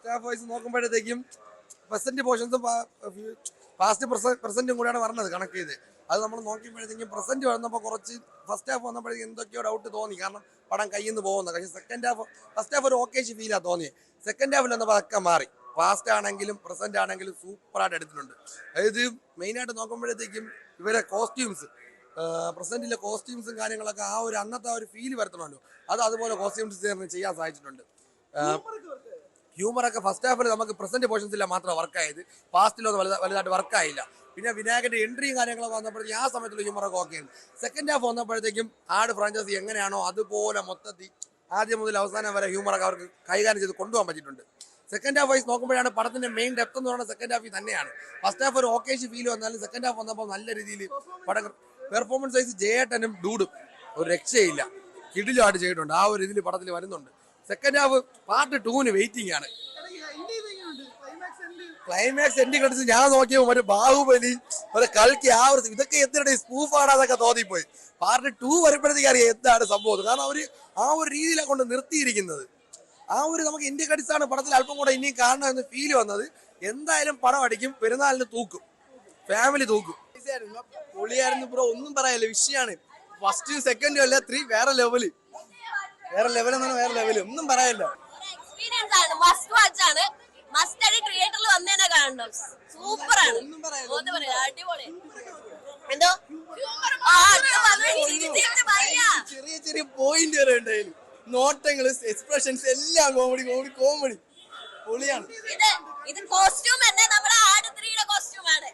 First half vice നോക്കുമ്പോഴത്തേക്കും present പോർഷൻസും past പ്രസന്റും കൂടെയാണ് പറഞ്ഞത് കണക്ട് ചെയ്ത്. അത് നമ്മൾ നോക്കിയപ്പോഴത്തേക്കും പ്രസന്റ് വന്നപ്പോൾ കുറച്ച് ഫസ്റ്റ് ഹാഫ് വന്നപ്പോഴേക്കും എന്തൊക്കെയോ ഡൗട്ട് തോന്നി. കാരണം പടം കയ്യിൽ നിന്ന് പോകുന്നത്. പക്ഷേ ഫസ്റ്റ് ഹാഫ് ഒരു ഓക്കേഷ് ഫീലാണ് തോന്നിയത്. സെക്കൻഡ് ഹാഫിൽ വന്നപ്പോൾ അതൊക്കെ മാറി. പാസ്റ്റ് ആണെങ്കിലും പ്രസന്റ് ആണെങ്കിലും സൂപ്പറായിട്ട് എടുത്തിട്ടുണ്ട്. അതായത് മെയിനായിട്ട് നോക്കുമ്പോഴത്തേക്കും ഇവരെ കോസ്റ്റ്യൂംസ്, പ്രസന്റിലെ കോസ്റ്റ്യൂംസും കാര്യങ്ങളൊക്കെ ആ ഒരു അന്നത്തെ ആ ഒരു ഫീല് വരുത്തണമല്ലോ, അതുപോലെ കോസ്റ്റ്യൂംസ് ചെയ്യാൻ സാധിച്ചിട്ടുണ്ട്. ഹ്യൂമറൊക്കെ ഫസ്റ്റ് ഹാഫിൽ നമുക്ക് പ്രസന്റ് പോർഷൻസില്ല മാത്രമാണ് വർക്കായത്. പാസ്റ്റിലൊന്നും വലുതായിട്ട് വർക്കായില്ല. പിന്നെ വിനായകന്റെ എൻട്രിയും കാര്യങ്ങളൊക്കെ വന്നപ്പോഴത്തേക്കും ആ സമയത്തുള്ള ഹ്യൂമറൊക്കെ ഓക്കെയാണ്. സെക്കൻഡ് ഹാഫ് വന്നപ്പോഴത്തേക്കും ആട് ഫ്രാഞ്ചൈസി എങ്ങനെയാണോ അതുപോലെ മൊത്തത്തിൽ ആദ്യം മുതൽ അവസാനം വരെ ഹ്യൂമറൊക്കെ അവർക്ക് കൈകാര്യം ചെയ്ത് കൊണ്ടുപോകാൻ പറ്റിയിട്ടുണ്ട്. സെക്കൻഡ് ഹാഫ് വൈസ് നോക്കുമ്പോഴാണ് പടത്തിന്റെ മെയിൻ ഡെപ്ത് എന്ന് പറയുന്നത് സെക്കൻഡ് ഹാഫിൽ തന്നെയാണ്. ഫസ്റ്റ് ഹാഫ് ഒരു ഓക്കേഷ് ഫീൽ വന്നാലും സെക്കൻഡ് ഹാഫ് വന്നപ്പോൾ നല്ല രീതിയിൽ പടം പെർഫോമൻസ് വൈസ് ജയേട്ടനും ഡൂഡും ഒരു രക്ഷയില്ല, കിടിലായിട്ട് ചെയ്തിട്ടുണ്ട്. ആ ഒരു രീതിയിൽ പടത്തിൽ വരുന്നുണ്ട്. സെക്കൻഡ് ഹാഫ് പാർട്ട് 2 വെയിറ്റിംഗ് ആണ്. ക്ലൈമാക്സ് എൻഡിങ് കണ്ടിച്ച് ഞാൻ നോക്കിയപ്പോൾ ഒരു ബാഹുബലി ഒരു കൽക്കി ആ ഒരു ഇതൊക്കെ എന്തിനാണ് സ്പൂഫാണെന്നൊക്കെ തോന്നിപ്പോയി. പാർട്ട് 2 വരുമ്പോഴത്തേക്ക് അറിയാം എന്താണ് സംഭവം. കാരണം അവർ ആ ഒരു രീതിയിലാണ് കൊണ്ട് നിർത്തിയിരിക്കുന്നത്. ആ ഒരു നമുക്ക് ഇന്ത്യ കടിച്ചാണ് പടത്തിൽ അല്പം കൂടെ ഇനിയും കാണണം എന്ന് ഫീൽ വന്നത്. എന്തായാലും പടം അടിക്കും, പെരുന്നാളിന് തൂക്കും, ഫാമിലി തൂക്കും. പൊളിയായിരുന്നു ബ്രോ, ഒന്നും പറയാനില്ല. വിഷയമാണ്. ഫസ്റ്റ് സെക്കൻഡും അല്ല 3 വേറെ ലെവല് എന്നാണ്, വേറെ ലെവല്, ഒന്നും പറയാനില്ല. എക്സ്പീരിയൻസ് ആണ്, മസ്റ്റ് വാച്ച് ആണ്. മസ്റ്റ് ആയിട്ട് തിയേറ്ററിൽ വന്നേനെ കാണണം. സൂപ്പർ ആണ്, അടിപൊളി. എന്തോ ചെറിയ ചെറിയ പോയിന്റ് വരെ ഉണ്ടായിരുന്നു. നോട്ടങ്ങള്, എക്സ്പ്രഷൻസ് എല്ലാം കോമഡി പൊളിയാണ്. ഇത് കോസ്റ്റ്യൂം തന്നെ നമ്മുടെ ആട് 3യുടെ കോസ്റ്റ്യൂം ആണ്.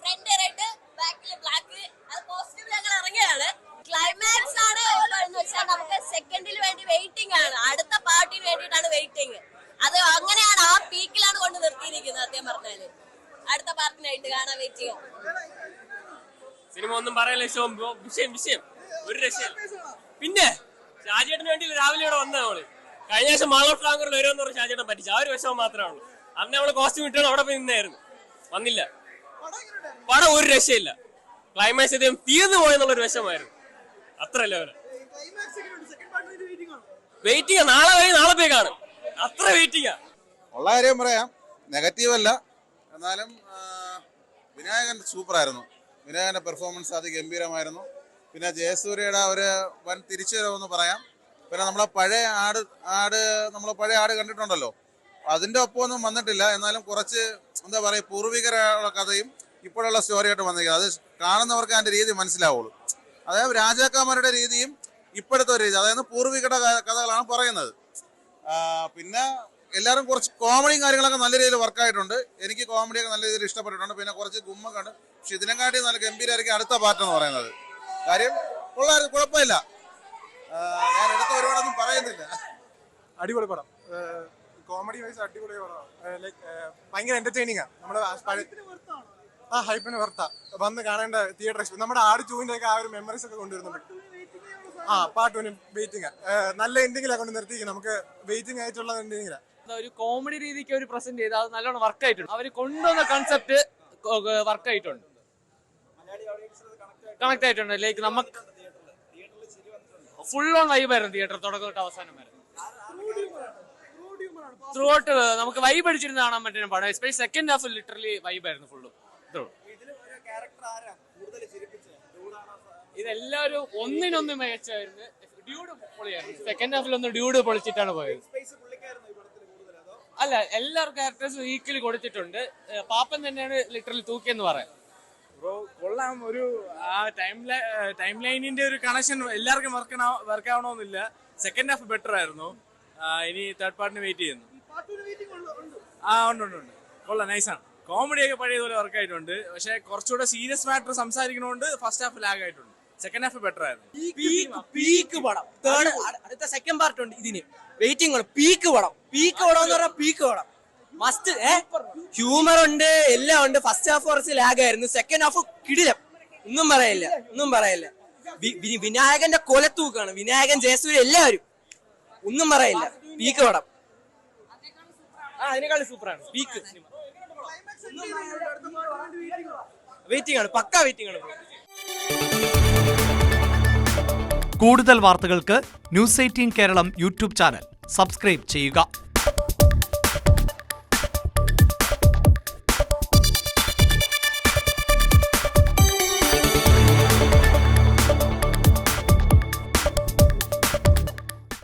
ഫ്രണ്ട് റെഡ്, ബാക്കിൽ ബ്ലാക്ക്. അത് കോസ്റ്റ്യൂം ഞങ്ങൾ ഇറങ്ങിയാണ്. ക്ലൈമാക്സ് ആണ് എന്ന് വെച്ചാൽ നമുക്ക് സെക്കൻഡിൽ വേണ്ടി വെയിറ്റിംഗ് ആണ്. അടുത്ത പാർട്ടിന് വേണ്ടിയിട്ടാണ് വെയിറ്റിംഗ്. അത് അങ്ങനെയാണ്, ആ പീക്കിലാണ് കൊണ്ട് നിർത്തിയിരിക്കുന്നത്. സത്യം പറഞ്ഞാല് അടുത്ത പാർട്ടിനായിട്ട് കാണാൻ വെയിറ്റ് ചെയ്യാം. സിനിമ ഒന്നും പറയാനില്ല. വിഷയം ഒരു രക്ഷയും. പിന്നെ ഷാജിയേട്ടന് വേണ്ടി രാവിലെ ഇവിടെ വന്നത് നമ്മള്. കഴിഞ്ഞ ദിവസം മാൾ ഓഫ് ഫ്ലാങ്കറിൽ വരുമെന്ന് പറഞ്ഞ് ഷാജിയേട്ടൻ പറ്റിച്ചു. ആ ഒരു വിഷമം മാത്രമേ ഉള്ളൂ. അന്ന് നമ്മള് കോസ്റ്റ്യൂം ഇട്ടാണ് അവിടെ പോയി നിന്നായിരുന്നു, വന്നില്ല. പടം ഒരു രക്ഷയില്ല. ക്ലൈമാക്സ് ഇദ്ദേഹം തീർന്നു പോയെന്നുള്ളൊരു വിഷമായിരുന്നു. അത്ര ലെവല് വെയിറ്റിംഗ്. നാളെ പോയി കാണും. അത്ര വെയിറ്റിംഗ്. ഉള്ള കാര്യം പറയാം, നെഗറ്റീവ് അല്ല. എന്നാലും വിനായകൻ സൂപ്പറായിരുന്നു. വിനായകന്റെ പെർഫോമൻസ് അതിഗംഭീരമായിരുന്നു. പിന്നെ ജയസൂര്യയുടെ ഒരു വൻ തിരിച്ചുവരവെന്ന് പറയാം. പിന്നെ നമ്മളെ പഴയ ആട് കണ്ടിട്ടുണ്ടല്ലോ, അതിന്റെ ഒപ്പമൊന്നും വന്നിട്ടില്ല. എന്നാലും കുറച്ച് എന്താ പറയുക, പൂർവികരുടെ കഥയും ഇപ്പോഴുള്ള സ്റ്റോറിയായിട്ട് വന്നിരിക്കുന്നത്. അത് കാണുന്നവർക്ക് അതിന്റെ രീതി മനസ്സിലാവുള്ളൂ. അതായത് രാജാക്കന്മാരുടെ രീതിയും ഇപ്പോഴത്തെ ഒരു രീതി, അതായത് പൂർവികരുടെ കഥകളാണ് പറയുന്നത്. പിന്നെ എല്ലാവരും കുറച്ച് കോമഡിയും കാര്യങ്ങളൊക്കെ നല്ല രീതിയിൽ വർക്കായിട്ടുണ്ട്. എനിക്ക് കോമഡിയൊക്കെ നല്ല രീതിയിൽ ഇഷ്ടപ്പെട്ടിട്ടുണ്ട്. പിന്നെ കുറച്ച് ഗുമ്മൊക്കെ ഉണ്ട്. പക്ഷെ ഇതിനെക്കാട്ടി നല്ല ഗംഭീരമായിരിക്കും അടുത്ത പാർട്ട് എന്ന് പറയുന്നത്. കാര്യം കൊള്ളായിരുന്നു, കുഴപ്പമില്ല. ഞാൻ എടുത്ത ഒരുപാടൊന്നും പറയുന്നില്ല. അടിപൊളി പടം, കോമഡി വൈസ് അടിപൊളി പടം. ലൈക്ക് ഭയങ്കര എന്റർടൈനിങ് ആണ്. നമ്മുടെ ഹൈപ്പിന് വർത്ത വന്ന് കാണേണ്ട തിയേറ്റർ എക്സ്പീരിയൻസ്. നമ്മുടെ ആട് 2ന്റെ ഒക്കെ ആ ഒരു മെമ്മറീസ് ഒക്കെ കൊണ്ടുവരുന്നുണ്ട്. Part 2 waiting. നല്ല എൻഡിങ്ങിലാണ് കൊണ്ട് നിർത്തിയിരിക്കുന്നത്. നമുക്ക് വെയിറ്റിംഗ് ആയിട്ടുള്ള എൻഡിങ്ങിലാണ്. ഒരു കോമഡി രീതിക്ക് അവർ പ്രസന്റ് ചെയ്ത് അത് നല്ലോണം വർക്ക് ആയിട്ടുണ്ട്. അവർ കൊണ്ടുവന്ന കൺസെപ്റ്റ് വർക്ക് ആയിട്ടുണ്ട്, കണക്ട് ആയിട്ടുണ്ട്. ലൈക്ക് നമുക്ക് ഫുൾ ഓൺ വൈബായിരുന്നു തിയേറ്റർ തുടക്കം തൊട്ട് അവസാനം വരെ. ത്രൂ ഔട്ട് നമുക്ക് വൈബ് അടിച്ചിരുന്ന് കാണാൻ പറ്റുന്ന പടം. എസ്പെഷ്യലി സെക്കൻഡ് ഹാഫ് ലിറ്ററലി വൈബായിരുന്നു ഫുള്ളും. ഇതെല്ലാവരും ഒന്നിനൊന്ന് മികച്ചായിരുന്നു. ഡ്യൂഡ് പൊളിയായിരുന്നു. സെക്കൻഡ് ഹാഫിലൊന്ന് ഡ്യൂഡ് പൊളിച്ചിട്ടാണ് പോയത്. അല്ല, എല്ലാ ക്യാരക്ടേഴ്സും ഈക്വലി കൊടുത്തിട്ടുണ്ട്. പാപ്പൻ തന്നെയാണ് ലിറ്ററലി തൂക്കിയെന്ന് പറയാം. കൊള്ളാം. ഒരു ആ ടൈം ലൈനിന്റെ ഒരു കണക്ഷൻ എല്ലാവർക്കും വർക്ക് ആവണമെന്നില്ല. സെക്കൻഡ് ഹാഫ് ബെറ്റർ ആയിരുന്നു. ഇനി തേർഡ് പാർട്ടിന് വെയിറ്റ് ചെയ്യുന്നു. ഉണ്ട്. കൊള്ളാം, നൈസാണ്. കോമഡിയൊക്കെ പഴയതുപോലെ വർക്ക് ആയിട്ടുണ്ട്. പക്ഷെ കുറച്ചുകൂടെ സീരിയസ് മാറ്റർ സംസാരിക്കണോണ്ട് ഫസ്റ്റ് ഹാഫ് ലാഗ് ആയിട്ടുണ്ട്. സെക്കൻഡ് ഹാഫ് ബെറ്റർ ആയിരുന്നു. പീക്ക് പടം. അടുത്ത സെക്കൻഡ് പാർട്ട് ഉണ്ട്. ഇതിന് വെയിറ്റിംഗ് ആണ്. പീക്ക് പടം എന്ന് പറഞ്ഞാൽ പീക്ക് പടം. മസ്റ്റ്. ഹ്യൂമർ ഉണ്ട്, എല്ലാം ഉണ്ട്. ഫസ്റ്റ് ഹാഫ് കുറച്ച് ലാഗ് ആയിരുന്നു. സെക്കൻഡ് ഹാഫ് കിടിലം, ഒന്നും പറയില്ല. വിനായകന്റെ കൊലത്തൂക്കാണ്. വിനായകൻ, ജയസൂര്യ എല്ലാവരും, ഒന്നും പറയില്ല. പീക്ക് പടം. അതിനേക്കാൾ സൂപ്പറാണ്. പീക്ക് വെയിറ്റിംഗ് ആണ്, പക്കാ വെയിറ്റിംഗ് ആണ്. കൂടുതൽ വാർത്തകൾക്ക് news 18 Keralam YouTube channel subscribe ചെയ്യുക.